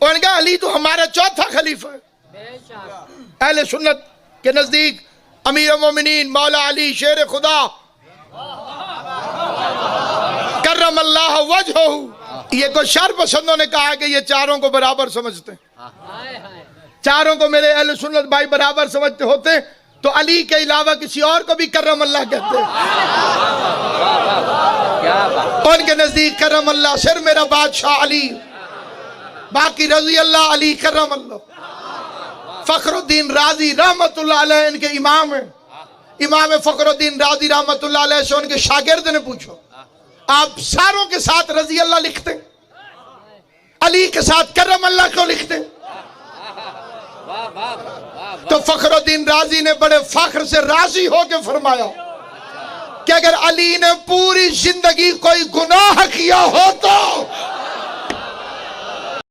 उन्होंने कहा अली तो हमारा चौथा खलीफा है। अहले सुन्नत के नजदीक अमीर मोमिनीन मौला अली शेर खुदा करम अल्लाह वजहहू, ये कोई शर पसंदों ने कहा कि ये चारों को बराबर समझते हैं, चारों को मेरे अहले सुन्नत भाई बराबर समझते होते तो अली के अलावा किसी और को भी करम अल्लाह कहते। उनके नजदीक करम अल्लाह सिर मेरा बादशाह अली, बाकी रजी अल्लाह अली करम अल्लाह। फखरुद्दीन राजी रहमतुल्लाह अलैह इनके इमाम है। इमाम फखरुद्दीन राजी रहमतुल्लाह अलैह से उनके शागिर्द ने पूछो, आप सारों के साथ रजी अल्लाह लिखते, अली के साथ करम अल्लाह क्यों लिखते? तो फखरुद्दीन राजी ने बड़े फख्र से राजी होकर फरमाया कि अगर अली ने पूरी जिंदगी कोई गुनाह किया हो तो